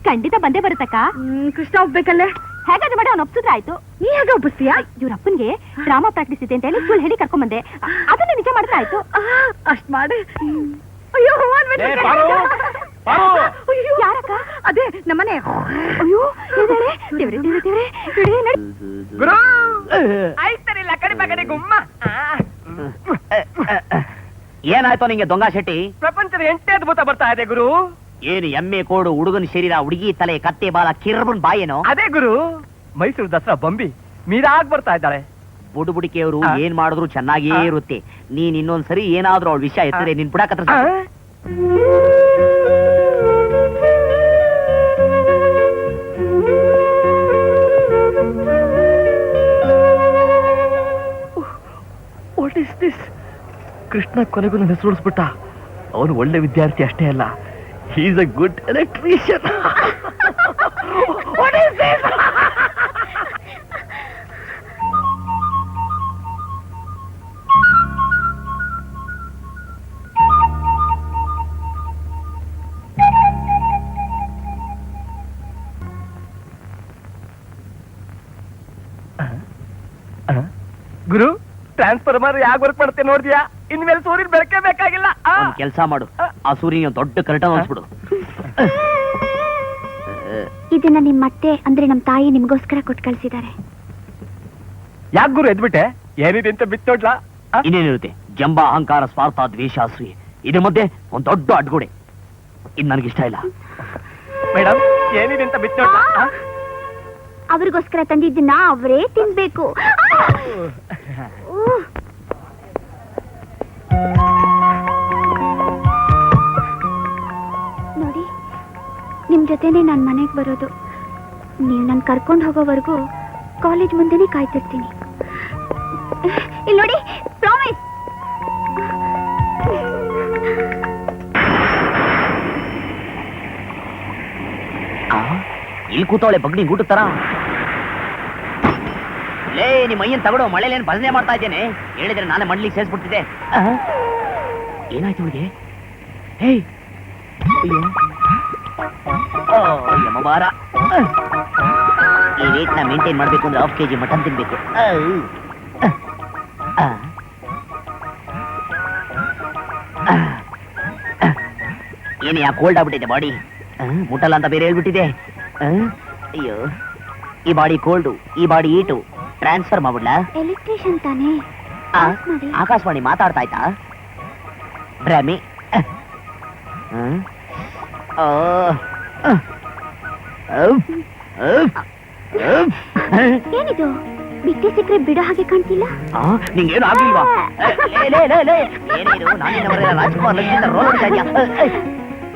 ಖಂಡಿತ ಬಂದೇ ಬರುತ್ತಕ್ಕ. ಕೃಷ್ಣ ಒಪ್ಬೇಕಲ್ಲೇ? ಹೇಗಾದ್ರೂ ಮಾಡಿ ಅವ್ನು ಒಪ್ಸಿದ್ರೆ ಆಯ್ತು. ನೀ ಹೇಗೆ ಒಪ್ಪಿಸ್ತೀಯಾ? ಇವ್ರಪ್ಪನ್ಗೆ ಡ್ರಾಮಾ ಪ್ರಾಕ್ಟೀಸ್ ಇದೆ ಅಂತ ಹೇಳಿ ಸುಳ್ಳು ಹೇಳಿ ಕರ್ಕೊಂಡ್ ಬಂದೆ. ಅದನ್ನ ನಿಜ ಮಾಡಿದ್ರೆ ಆಯ್ತು. ಅಷ್ಟ್ ಮಾಡಿ. ಅಯ್ಯೋ ಯಾರಕ್ಕ? ಅದೇ ನಮ್ಮನೆ. ಅಯ್ಯೋ ದೇವ್ರೆ ದೇವ್ರೆ ದೇವ್ರೆ ಗುರು ಆಯ್ತಾರಿಲ್ಲ ಕಡಿಮೆ ಕಡೆ ಗುಮ್ಮ. ಏನಾಯ್ತು ನಿಂಗೆ ದೊಂಗ ಶೆಟ್ಟಿ? ಪ್ರಪಂಚದ 8ನೇ ಅದ್ಭುತ ಬರ್ತಾ ಇದೆ ಗುರು. ಏನು ಎಮ್ಮೆ ಕೋಡು, ಹುಡುಗನ ಶರೀರ, ಹುಡುಗಿ ತಲೆ, ಕತ್ತೆ ಬಾಲ, ಕಿರ್ಬನ್ ಬಾಯೇನೋ? ಅದೇ ಗುರು, ಮೈಸೂರು ದಸರಾ ಬಂಬಿ ಮೀರಾಗ್ ಬರ್ತಾ ಇದ್ದಾಳೆ. ಬುಡುಬುಡಿಕೆಯವರು ಏನ್ ಮಾಡಿದ್ರು ಚೆನ್ನಾಗಿಯೇ ಇರುತ್ತೆ. ನೀನ್ ಇನ್ನೊಂದ್ಸರಿ ಏನಾದ್ರೂ ಅವಳ ವಿಷಯ ಎತ್ತರೆ ನಿನ್ ಬಿಡಕತ್ರ. What is this? ಕೃಷ್ಣ ಕೊನೆಗೂ ನನ್ನ ಹೆಸರುಳಿಸ್ಬಿಟ್ಟ. ಅವನು ಒಳ್ಳೆ ವಿದ್ಯಾರ್ಥಿ ಅಷ್ಟೇ ಅಲ್ಲ, he is a good electrician. What is this? ಗುರು, ಟ್ರಾನ್ಸ್ಫಾರ್ಮರ್ ಯಾಕೆ ವರ್ಕ್ ಮಾಡುತ್ತೆ ನೋಡಿದ್ಯಾ? ಇನ್ಮೇಲೆ ಸೂರ್ಯನ ಬೆಳಕೆ ಬೇಕಾಗಿಲ್ಲ. ಕೆಲಸ ಮಾಡು, ಆ ಸೂರ್ಯನ ದೊಡ್ಡ ಕರ್ಟನ್ ಹೊರಿಸ್ಬಿಡು. ಇದನ್ನ ನಿಮ್ ಮತ್ತೆ ಅಂದ್ರೆ ನಮ್ ತಾಯಿ ನಿಮ್ಗೋಸ್ಕರ ಕೊಟ್ಟು ಕಳ್ಸಿದ್ದಾರೆ. ಯಾಕೆ ಗುರು ಎದ್ಬಿಟ್ಟೆ? ಏನಿದೆ ಅಂತ ಬಿತ್ತೋಡ್ಲಾ? ಇನ್ನೇನಿರುತ್ತೆ? ಜಂಬ, ಅಹಂಕಾರ, ಸ್ವಾರ್ಥ, ದ್ವೇಷ, ಅಸೂಯೆ, ಇದ್ರ ಮಧ್ಯೆ ಒಂದ್ ದೊಡ್ಡ ಅಡ್ಗೋಡೆ. ಇದು ನನಗಿಷ್ಟ ಇಲ್ಲ. ಮೇಡಮ್, ಏನಿದೆ ಅಂತ ಬಿತ್ತೋಡ್ಲಾ? ಅವ್ರಿಗೋಸ್ಕರ ತಂದಿದ್ದನ್ನ ಅವರೇ ತಿನ್ಬೇಕು. ನೋಡಿ, ನಿಮ್ ಜೊತೆನೆ ನಾನ್ ಮನೆಗ್ ಬರೋದು. ನೀವ್ ನನ್ ಕರ್ಕೊಂಡ್ ಹೋಗೋವರೆಗೂ ಕಾಲೇಜ್ ಮುಂದೆನೆ ಕಾಯ್ತಿರ್ತೀನಿ. ಇಲ್ಲಿ ನೋಡಿ, ಪ್ರಾಮಿಸ್. ಇಲ್ಲಿ ಕೂತವಳೆ ಬಗ್ನಿ ಗೂಟ ತರ. ಲೇ, ನಿಮ್ಮ ಅಯ್ಯನ್ ತಗೊಳ್ಳೋ, ಮಳೆಲೇನು ಭಜನೆ ಮಾಡ್ತಾ ಇದ್ದೇನೆ. ಹೇಳಿದ್ರೆ ನಾನೇ ಮಣ್ಲಿಗೆ ಸೇರಿಸ್ಬಿಡ್ತಿದ್ದೆ. ಏನಾಯ್ತು ಅವಳಿಗೆ? ಹೇಯ್, ಯಮಬಾರ. ಈ ರೇಟ್ನ ಮೇಂಟೈನ್ ಮಾಡ್ಬೇಕು ಅಂದ್ರೆ 1/2 kg ಮಟನ್ ತಿನ್ಬೇಕು. ಏನು ಯಾಕೆ ಕೋಲ್ಡ್ ಆಗ್ಬಿಟ್ಟಿದೆ ಬಾಡಿ? ಮುಟ್ಟಲ್ಲ ಅಂತ ಬೇರೆ ಹೇಳ್ಬಿಟ್ಟಿದೆ. ಅಯ್ಯೋ, ಈ ಬಾಡಿ ಕೋಲ್ಡು, ಈ ಬಾಡಿ ಈಟು. ಟ್ರಾನ್ಸ್ಫರ್ ಮಾಡ್ಬಿಡ್ಲಾ? ಎಲೆಕ್ಟ್ರಿಷಿಯನ್ ತಾನೇ. ಆಕಾಶವಾಣಿ ಮಾತಾಡ್ತಾ ಆಯ್ತಾ? ಭ್ರಮೆ. ಏನಿದು? ಬಿಟ್ಟೆ ಸಿಕ್ಕರೆ ಬಿಡೋ ಹಾಗೆ ಕಾಣ್ತಿಲ್ಲ. ನಿಂಗೇನು ಆಗಿಲ್ವಾ? ಏನಿದು? ರಾಜ್ಕುಮಾರ್ ಲಕ್ಷ್ಮಿಯಿಂದ ರೋಲ್ ಹೊಡ್ತಾ ಇದ್ಯಾ?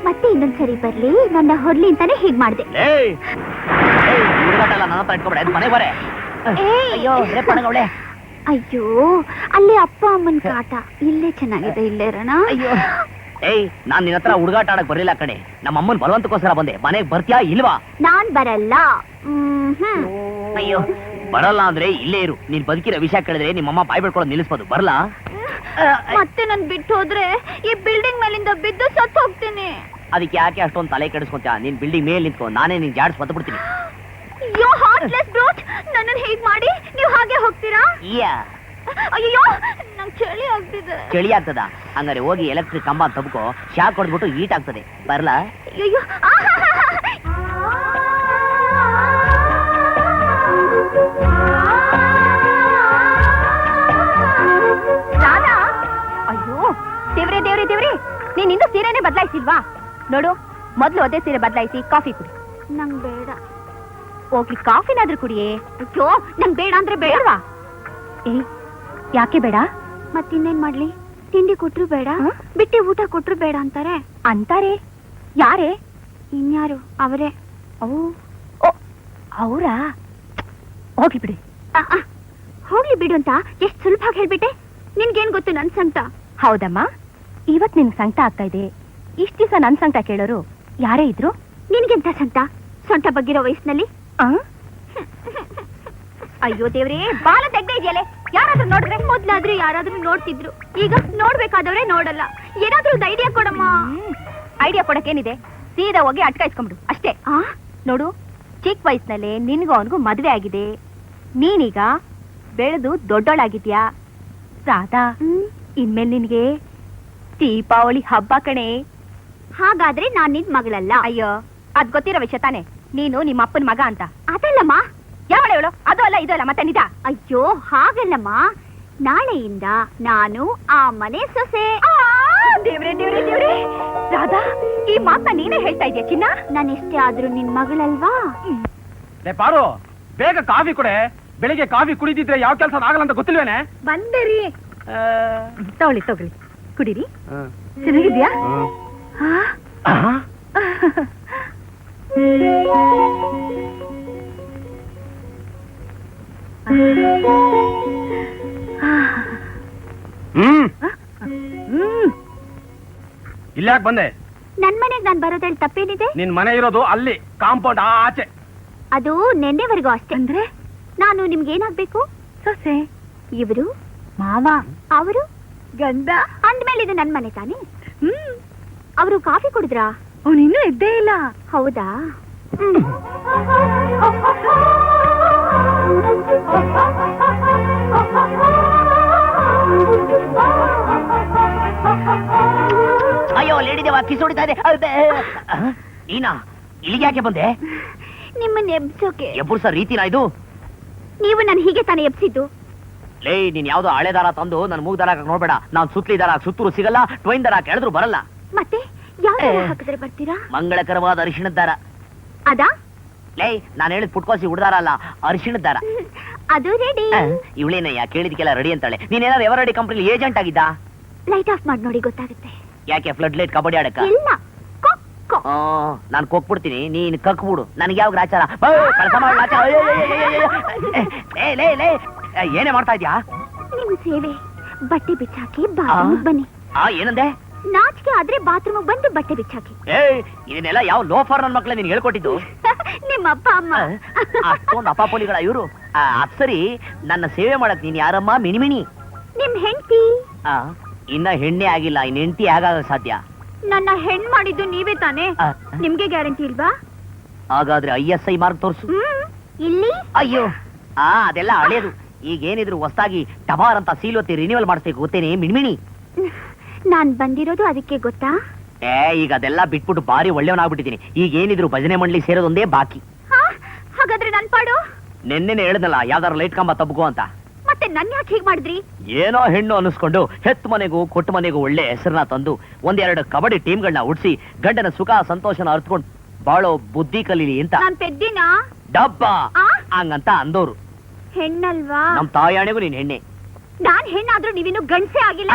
ಮತ್ತೆ ಇನ್ನೊಂದ್ಸರಿ ಬರ್ಲಿ, ನನ್ನ ಹೊರ್ಲಿ ಅಂತಾನೆ ಹೀಗ್ ಮಾಡ್ದೆ. ನನ್ನ ಹತ್ರ ಇಟ್ಕೊಬೇಡ, ಮನೆಗೆ ಬರೇ. ಅಯ್ಯೋ, ರೇಪಣಗವಳೆ. ಅಯ್ಯೋ, ಅಲ್ಲಿ ಅಪ್ಪ ಅಮ್ಮನ್ ಕಾಟ. ಇಲ್ಲೇ ಚೆನ್ನಾಗಿದೆ, ಇಲ್ಲೇ ಇರೋಣ. ಅಯ್ಯೋ, ಏಯ್, ನಾನ್ ನಿನ್ನ ಹತ್ರ ಹುಡುಗಾಟ ಆಡಕ್ ಬರ್ಲಿಲ್ಲ ಕಣೆ. ನಮ್ಮ ಅಮ್ಮನ್ ಬಲವಂತಕ್ಕೋಸ್ಕರ ಬಂದೆ. ಮನೆಗ್ ಬರ್ತೀಯಾ ಇಲ್ವಾ? ನಾನ್ ಬರಲ್ಲ. ಅಯ್ಯೋ, ಬರಲ್ಲ ಅಂದ್ರೆ ಇಲ್ಲೇ ಇರು. ನೀನ್ ಬದುಕಿರೋ ವಿಷಯ ಕೇಳಿದ್ರೆ ನಿಮ್ಮಮ್ಮ ಬಾಯ್ ಬಿಡ್ಕೊಳ್ಳೋದು ನಿಲ್ಲಿಸ್ಬೋದು. ಬರ್ಲಾ? ಮತ್ತೆ ನನ್ ಬಿಟ್ಟು ಹೋದ್ರೆ ಈ ಬಿಲ್ಡಿಂಗ್ ಮೇಲಿಂದ ಬಿದ್ದು ಸತ್ತು ಹೋಗ್ತೀನಿ. ಅದಕ್ಕೆ ಯಾಕೆ ಅಷ್ಟೊಂದು ತಲೆ ಕೆಡಿಸ್ಕೊಂತ? ನೀನ್ ಬಿಲ್ಡಿಂಗ್ ಮೇಲೆ ನಿಂತ್ಕೊ, ನಾನೇ ನಿನ್ ಜಾಡ್ಸ್ ಬತ್ತು ಬಿಡ್ತೀನಿ. ಯೋ ಹಾರ್ಟ್ಲೆಸ್ ಬ್ರೂಟ್, ನನ್ನನ್ನು ಹೇಗ್ ಮಾಡಿ ನೀವು ಹಾಗೆ ಹೋಗ್ತೀರಾ? ಅಯ್ಯೋ, ನಂಗೆ ಚಳಿ ಆಗ್ತಿದೆ. ಚಳಿ ಆಗ್ತದ? ಹಂಗಾರೆ ಹೋಗಿ ಎಲೆಕ್ಟ್ರಿಕ್ ಕಂಬ ತಬ್ಕೋ, ಶಾಕ್ ಹೊಡೆದ್ಬಿಟ್ಟು ಹೀಟ್ ಆಗ್ತದೆ. ಬರ್ಲಾ? ಅಯ್ಯೋ, ರಾಧಾ. ಅಯ್ಯೋ ದೇವ್ರೆ ದೇವ್ರೆ ದೇವ್ರೆ, ನೀನ್ ಇನ್ನೂ ಸೀರೆನೆ ಬದಲಾಯಿಸಿಲ್ವಾ? ನೋಡು, ಮೊದ್ಲು ಅದೇ ಸೀರೆ ಬದಲಾಯಿಸಿ ಕಾಫಿ ಕುಡಿ. ನಂಗ್ ಬೇಡ. ಹೋಗ್ಲಿ, ಕಾಫಿನಾದ್ರೂ ಕುಡಿಯೇ. ಅಯ್ಯೋ, ನಂಗ್ ಬೇಡ ಅಂದ್ರೆ ಬೇಡವಾ? ಏ, ಯಾಕೆ ಬೇಡ? ಮತ್ತಿನ್ನೇನ್ ಮಾಡ್ಲಿ? ತಿಂಡಿ ಕೊಟ್ರು ಬೇಡ, ಬಿಟ್ಟಿ ಊಟ ಕೊಟ್ರು ಬೇಡ ಅಂತಾರೆ. ಯಾರೇ? ಇನ್ಯಾರು? ಅವರೇ. ಅವರಾ? ಹೋಗ್ಲಿ ಬಿಡಿ. ಹೋಗ್ಲಿ ಬಿಡು ಅಂತ ಎಷ್ಟು ಸುಲಭವಾಗಿ ಹೇಳ್ಬಿಟ್ಟೆ. ನಿನ್ಗೇನ್ ಗೊತ್ತು ನನ್ ಸಂಕಟ? ಹೌದಮ್ಮ, ಇವತ್ ನಿನ್ ಸಂಕಟ ಆಗ್ತಾ ಇದೆ. ಇಷ್ಟ ದಿವಸ ನನ್ ಸಂಕಟ ಕೇಳೋರು ಯಾರೇ ಇದ್ರು? ನಿನ್ಗೆಂತ ಸಂಕಟ? ಸೊಂಟ ಬಗ್ಗಿರೋ ವಯಸ್ಸಿನಲ್ಲಿ? ಅಯ್ಯೋ ದೇವ್ರೇ, ಬಾಲ ತೆಗ್ದೇ ಇದೆಯಲ್ಲೇ. ಯಾರಾದ್ರೂ ನೋಡಿದ್ರೆ? ಮೊದ್ಲಾದ್ರೂ ಯಾರಾದ್ರೂ ನೋಡ್ತಿದ್ರು, ಈಗ ನೋಡ್ಬೇಕಾದವ್ರೆ ನೋಡಲ್ಲ. ಏನಾದ್ರೂ ಒಂದು ಐಡಿಯಾ ಕೊಡಮ್ಮ. ಐಡಿಯಾ ಕೊಡಕ್ಕೇನಿದೆ? ಸೀದಾ ಹೋಗಿ ಅಟ್ಕಾಯಿಸ್ಕೊಂಬಿಡು ಅಷ್ಟೇ. ನೋಡು, ಚಿಕ್ಕ ವಯಸ್ಸಿನಲ್ಲೇ ನಿನ್ಗೂ ಅವನಿಗೂ ಮದುವೆ ಆಗಿದೆ. ನೀನೀಗ ಬೆಳೆದು ದೊಡ್ಡೋಳಾಗಿದ್ಯಾ ರಾಧಾ. ಇನ್ಮೇಲೆ ನಿನ್ಗೆ ದೀಪಾವಳಿ ಹಬ್ಬ ಕಣೆ. ಹಾಗಾದ್ರೆ ನಾನ್ ನಿನ್ ಮಗಳಲ್ಲ. ಅಯ್ಯೋ, ಅದ್ ಗೊತ್ತಿರೋ ವಿಷಯ ತಾನೆ. ನೀನು ನಿಮ್ಮ ಅಪ್ಪನ ಮಗ ಅಂತ. ಅದಲ್ಲಮ್ಮ. ಯಾವಳೆ ಹೇಳು? ಅದು ಅಲ್ಲ ಇದು ಅಲ್ಲ ಮತ್ತೆ ನಿಜ. ಅಯ್ಯೋ ಹಾಗಲ್ಲಮ್ಮ, ನಾಳೆಯಿಂದ ನಾನು ಆ ಮನೆ ಸೊಸೆ. ದೇವ್ರೆ ದೇವ್ರೆ ದೇವ್ರೆ, ರಾಧಾ ಈ ಮಾತನ್ನ ನೀನೇ ಹೇಳ್ತಾ ಇದೀಯ ಚಿನ್ನ? ನಾನು ಎಷ್ಟೇ ಆದ್ರೂ ನಿನ್ ಮಗಳಲ್ವಾ? ಪಾರು, ಬೇಗ ಕಾಫಿ ಕೊಡೆ. ಬೆಳಿಗ್ಗೆ ಕಾಫಿ ಕುಡಿದಿದ್ರೆ ಯಾವ ಕೆಲಸ ಆಗಲ್ಲ ಅಂತ ಗೊತ್ತಿಲ್ವೇನೆ? ಬಂದೇರಿ. ತಗೊಳ್ಳಿ ತಗೊಳ್ಳಿ, ಕುಡೀರಿ. ಚೆನ್ನಾಗಿದ್ಯಾ? ಇಲ್ಲಾಕ್ ಬಂದೆ? ನನ್ ಮನೆಗ್ ನಾನ್ ಬರೋದ್ರಲ್ಲಿ ತಪ್ಪೇನಿದೆ? ನಿನ್ ಮನೆ ಇರೋದು ಅಲ್ಲಿ, ಕಾಂಪೌಂಡ್ ಆಚೆ. ಅದು ನೆನ್ನೆವರೆಗೂ ಅಷ್ಟೇ. ಅಂದ್ರೆ ನಾನು ನಿಮ್ಗೆ ಏನಾಗ್ಬೇಕು? ಸೊಸೆ. ಇವರು ಮಾವ. ಅವರು ಗಂಡ. ಅಂದ್ಮೇಲೆ ಇದು ನನ್ ಮನೆ ತಾನೆ? ಅವರು ಕಾಫಿ ಕುಡಿದ್ರಾ? ಅವನು ಇನ್ನೂ ಎದ್ದೇ ಇಲ್ಲ. ಹೌದಾ? ಅಯ್ಯೋ ಲೇಡಿ ದೇವ ಕಿಸ್ ಹೊಡಿತಾ ಇದೆ. ನೀನಾ ಇಲ್ಲಿಗೆ ಯಾಕೆ ಬಂದೆ? ನಿಮ್ಮನ್ನ ಎಬ್ಸೋಕೆ. ಎಬ್ಬರ್ಸ ರೀತಿನಾ ಇದು? ನೀವು ನಾನು ಹೀಗೆ ತಾನೇ ಎಬ್ಸಿದ್ದು. ಲೇ, ನೀನ್ ಯಾವ್ದೋ ಹಳೆ ದಾರ ತಂದು ನನ್ ಮೂಗ್ ದಾರ ನೋಡ್ಬೇಡ. ನಾನ್ ಸುತ್ಲಿ ದಾರ ಸುತ್ತೂರು ಸಿಗಲ್ಲ, ಟ್ವೈನ್ ದಾರ ಕೆಳದ್ರು ಬರಲ್ಲ. ಮತ್ತೆ ಯಾವ ಹಾಕಿದ್ರೆ ಬರ್ತೀರಾ? ಮಂಗಳಕರವಾದ ಅರಿಶಿಣದ ದಾರ. ಅದಾ? ಲೇ, ನಾನು ಹೇಳಿದ್ ಪುಟ್ಕೋಸಿ ಹುಡ್ದಾರ ಅಲ್ಲ, ಅರಿಶಿಣದ ದಾರ. ಅದು ರೆಡಿ. ಇವಳೇನಯ್ಯ ಕೇಳಿದ್ಕೆಲ್ಲ ರೆಡಿ ಅಂತಾಳೆ. ನೀನೇನಾದ್ರು ಎವರ್ ರೆಡಿ ಕಂಪ್ನಿ ಏಜೆಂಟ್ ಆಗಿದ್ದ? ಲೈಟ್ ಆಫ್ ಮಾಡಿ ನೋಡಿ ಗೊತ್ತಾಗುತ್ತೆ. ಯಾಕೆ ಫ್ಲಡ್ ಲೈಟ್ ಕಬಡ್ಡಿ ಆಡಕ? ಇಲ್ಲ, ನಾನು ಕೊಕ್ಬಿಡ್ತೀನಿ, ನೀನ್ ಕಕ್ಬಿಡು. ನನ್ಗೆ ಯಾವ ಗ್ರಾಚಾರ ಕೆಲಸ ಮಾಡ. ಏನೇ ಮಾಡ್ತಾ ಇದ್ಯಾ? ನಿಮ್ ಸೇವೆ. ಬಟ್ಟೆ ಬಿಚ್ಚಾಕಿ ಬಾತ್ರೂಮ್ ಬನ್ನಿ. ಏನಂದೆ? ನಾಚಿಕೆ ಆದ್ರೆ ಬಾತ್ರೂಮ್ ಬಂದು ಬಟ್ಟೆ ಬಿಚ್ಚಾಕಿ. ಇದನ್ನೆಲ್ಲ ಯಾವ ಲೋಫರ್ ನನ್ ಮಕ್ಳ ನೀನ್ ಹೇಳ್ಕೊಟ್ಟಿದ್ದು? ನಿಮ್ಮ ಅಪ್ಪ ಅಮ್ಮ. ಅಷ್ಟೊಂದು ಅಪಾಪೋಲಿಗಳ ಇವರು. ಅದ್ ಸರಿ, ನನ್ನ ಸೇವೆ ಮಾಡಕ್ ನೀನ್ ಯಾರಮ್ಮ? ಮಿಣಿಮಿಣಿ ನಿಮ್ ಹೆಂಡತಿ. ಇನ್ನ ಹೆಣ್ಣೆ ಆಗಿಲ್ಲ, ಇನ್ ಹೆಂಡತಿ ಆಗಾಗ ಸಾಧ್ಯ? ನನ್ನ ಹೆಣ್ ಮಾಡಿದ್ದು ನೀವೇ ತಾನೇ? ನಿಮ್ಗೆ ಗ್ಯಾರಂಟಿ ಇಲ್ವಾ? ಹಾಗಾದ್ರೆ ISI ಮಾರ್ಕ್ ತೋರ್ಸು. ಇಲ್ಲಿ. ಅಯ್ಯೋ, ಅದೆಲ್ಲ ಹಳೇದು. ಈಗ ಏನಿದ್ರು ಹೊಸದಾಗಿ ಟಬಾರ್ ಅಂತ ಸೀಲೊತ್ತಿ ರಿನ್ಯೂವಲ್ ಮಾಡಿಸ್ಬೇಕು, ಗೊತ್ತೇನೆ ಮಿಣ್ಮಿಣಿ? ನಾನ್ ಬಂದಿರೋದು ಅದಕ್ಕೆ ಗೊತ್ತಾ? ಈಗ ಅದೆಲ್ಲ ಬಿಟ್ಬಿಟ್ಟು ಬಾರಿ ಒಳ್ಳೆಯವನಾಗ್ಬಿಟ್ಟಿದ್ದೀನಿ. ಈಗ ಏನಿದ್ರು ಭಜನೆ ಮಂಡಳಿ ಸೇರೋದೊಂದೇ ಬಾಕಿ. ಹಾಗಾದ್ರೆ ನನ್ ಪಾಡು? ನೆನ್ನೆನೆ ಹೇಳ್ದಲ್ಲ ಯಾವ್ದಾರು ಲೈಟ್ ಕಂಬ ತಬ್ಕೋ ಅಂತ. ಮತ್ತೆ ನನ್ ಯಾಕೆ ಹೀಗ್ ಮಾಡಿದ್ರಿ? ಏನೋ ಹೆಣ್ಣು ಅನಿಸ್ಕೊಂಡು ಹೆತ್ತು ಮನೆಗೂ ಕೊಟ್ಟು ಮನೆಗೂ ಒಳ್ಳೆ ಹೆಸರನ್ನ ತಂದು ಒಂದೆರಡು ಕಬಡ್ಡಿ ಟೀಮ್ಗಳನ್ನ ಉಡ್ಸಿ ಗಂಡನ ಸುಖ ಸಂತೋಷನ ಅರ್ತ್ಕೊಂಡು ಬಾಳೋ ಬುದ್ಧಿ ಕಲೀಲಿ ಅಂತ. ನಾನ್ ಪೆದ್ದಿನ ಡಬ್ಬ ಹಂಗಂತ ಅಂದೋರು. ಹೆಣ್ಣಲ್ವಾ? ನಮ್ ತಾಯಾಣೆಗೂ ನೀನ್ ಹೆಣ್ಣೆ. ನಾನ್ ಹೆಣ್ಣಾದ್ರೂ ನೀವಿನ್ನು ಗಂಡ್ಸೇ ಆಗಿಲ್ಲ.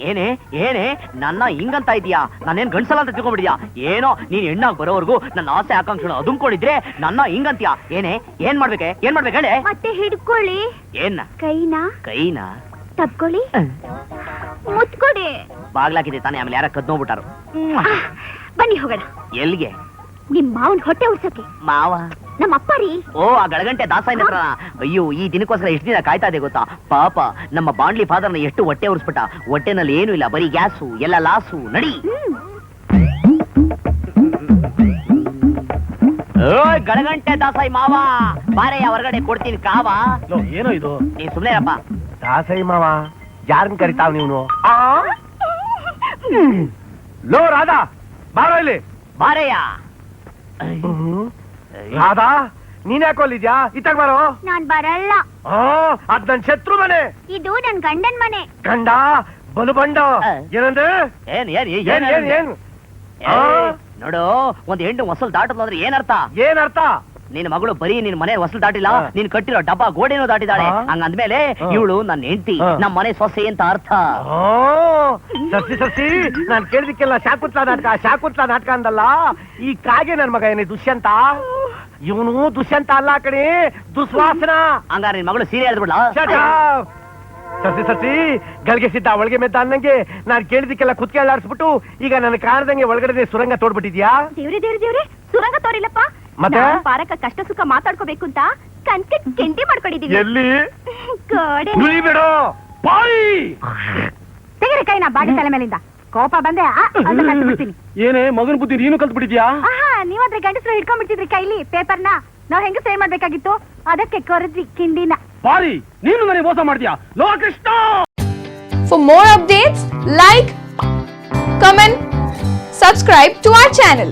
ಏನೇ ಏನೇ ನನ್ನ ಹಿಂಗಂತ ಇದೀಯಾ? ನಾನೇನ್ ಗಂಡ್ಸಲ್ಲ ಅಂತ ತಿಳ್ಕೊಂಡ್ಬಿಡಿದ್ಯಾ? ಏನೋ ನೀನ್ ಹೆಣ್ಣಾಗ್ ಬರೋವರೆಗೂ ನನ್ನ ಆಸೆ ಆಕಾಂಕ್ಷೆ ಅದುಮ್ಕೊಂಡಿದ್ರೆ ನನ್ನ ಹಿಂಗಂತೀಯಾ? ಏನ್ ಮಾಡ್ಬೇಕೆ? ಹೇಳಿ. ಮತ್ತೆ ಹಿಡ್ಕೊಳ್ಳಿ. ಏನ್ನ? ಕೈನಾ ತಪ್ಕೊಳ್ಳಿ, ಮುತ್ಕೊಡಿ. ಬಾಗ್ಲಾಕಿದೆ ತಾನೇ, ಆಮೇಲೆ ಯಾರ ಕದ್ನೋಗ್ಬಿಟ್ಟಾರು. ಬನ್ನಿ ಹೋಗೋಣ. ಎಲ್ಲಿಗೆ? ನಿಮ್ ಮಾವನ್ ಹೊಟ್ಟೆ ಉರ್ಸಕ್ಕೆ. ಮಾವ? ನಮ್ಮ ಅಪ್ಪ ರೀ. ಓ, ಆ ಗಳಗಂಟೆ ದಾಸಾಯಿನ ಹತ್ರ. ಅಯ್ಯೋ, ಈ ದಿನಕ್ಕೋಸ್ಕರ ಎಷ್ಟು ದಿನ ಕಾಯ್ತಾ ಇದೆ ಗೊತ್ತಾ? ಪಾಪ ನಮ್ಮ ಬಾಂಡ್ಲಿ ಫಾದರ್ನ ಎಷ್ಟು ಹೊಟ್ಟೆ ಉರ್ಸ್ಬಿಟ್ಟ. ಹೊಟ್ಟೆನಲ್ಲಿ ಏನು ಇಲ್ಲ, ಬರೀ ಗ್ಯಾಸು, ಎಲ್ಲ ಲಾಸು. ನಡಿ. ಗಳಗಂಟೆ ದಾಸಾಯಿ ಮಾವ, ಬಾರೆಯ ಹೊರಗಡೆ ಕೊಡ್ತೀನಿ ಕಾವ. ಏನೋ ಇದು? ನೀನ್ ಸುಮ್ನೆರಪ್ಪ. ದಾಸೈ ಮಾವ ಯಾರನ್ ಕರಿತಾವ್ ನೀನು? ಲೋ ರಾಧಾ, ಬಾರೋ ಇಲ್ಲಿ. ಬಾರೆಯ. ರಾಧಾ, ನೀನ್ ಯಾಕೋಲ್ಲಿದ್ಯಾ? ಇತ್ತಾಗ ಬಾರೋ. ನಾನ್ ಬರಲ್ಲ. ಅದ್ ನನ್ ಶತ್ರು ಮನೆ. ಇದು ನನ್ ಗಂಡನ್ ಮನೆ. ಗಂಡ ಬಲು ಬಂಡ. ಏನಂದ್ರೆ? ಏನ್ ನೋಡು, ಒಂದ್ ಹೆಣ್ಣು ಹೊಸಲ್ ದಾಟದ್ಲಾದ್ರೆ ಏನರ್ಥ? ಏನರ್ಥ? ನಿನ್ ಮಗಳು ಬರೀ ನಿನ್ ಮನೆ ಹೊಸಲ್ ದಾಟಿಲ್ಲ, ನೀನ್ ಕಟ್ಟಿರೋ ಡಬ್ಬ ಗೋಡೆನೂ ದಾಟಿದಾಳೆ. ಹಂಗಂದ್ಮೇಲೆ ಇವಳು ನನ್ನ ಹೆಂಡತಿ, ನಮ್ಮ ಮನೆ ಸೊಸೆ ಅಂತ ಅರ್ಥ. ಸಸಿ ನಾನ್ ಕೇಳಿದಕ್ಕೆಲ್ಲ ಶಾಕುತ್ಲಾ ನಾಟಕ ಅಂದಲ್ಲ. ಈ ಕಾಗೆ ನನ್ ಮಗ ಏನೇ ದುಷ್ಯಂತ? ಇವನು ದುಷ್ಯಂತ ಅಲ್ಲ ಕಣೆ, ದುಸ್ವಾಸನ. ಹಂಗಾರ ನಿನ್ ಮಗಳು ಸೀರೆ ಹೇಳ್ಬಿಡ್ಲಾ? ಸಸಿ ಗಳಿಗೆ ಸಿದ್ದ ಒಳಗೆ ಮೆದ್ದ ಅನ್ನಂಗೆ ನಾನ್ ಕೇಳಿದಕ್ಕೆಲ್ಲ ಕುತ್ಕೆಳ್ಳಾಡ್ಸ್ಬಿಟ್ಟು ಈಗ ನನ್ನ ಕಾಣದಂಗೆ ಒಳಗಡೆ ಸುರಂಗ ತೋಡ್ಬಿಟ್ಟಿದ್ಯಾ? ದೇವ್ರೆ ಸುರಂಗ ತೋರಿಲ್ಲಪ್ಪ. ಮತ್ತೆ ಪಾರಕ ಕಷ್ಟ ಸುಖ ಮಾತಾಡ್ಕೋಬೇಕು ಅಂತ ಕಂತೆ ಕೆಂಟಿ ಮಾಡ್ಕೊಂಡಿದೀವಿ. ಎಲ್ಲಿ? ಗೋಡೆ. ಬಿಡು ಬಾಯಿ. ತೆಗೆರೆ ಕೈನ ಬಾಡಿ ತಲೆ ಮೇಲಿಂದ. ಕೋಪ ಬಂದೆ ಬಿಡ್ತೀನಿ. ಏನೇ ಮಗನ ಬುದ್ಧಿ ನೀನು ಕಲ್ತ್ಬಿಟ್ಟಿದ್ಯಾ? ಆಹಾ ನೀವಾದ್ರೆ ಗಂಡಸರು ಹಿಡ್ಕೊಂಡ್ಬಿಡ್ತಿದ್ರಿ ಕೈಲಿ ಪೇಪರ್ನ. ನಾವ್ ಹೆಂಗ ಸೇವ್ ಮಾಡ್ಬೇಕಾಗಿತ್ತು, ಅದಕ್ಕೆ ಕೊರದ್ವಿ ಕಿಂಡಿನ. ಬಾರಿ ನೀನು ನನಗೆ ಮೋಸ ಮಾಡ್ತೀಯಾ low Krishna. For more updates, like, comment, subscribe to our channel.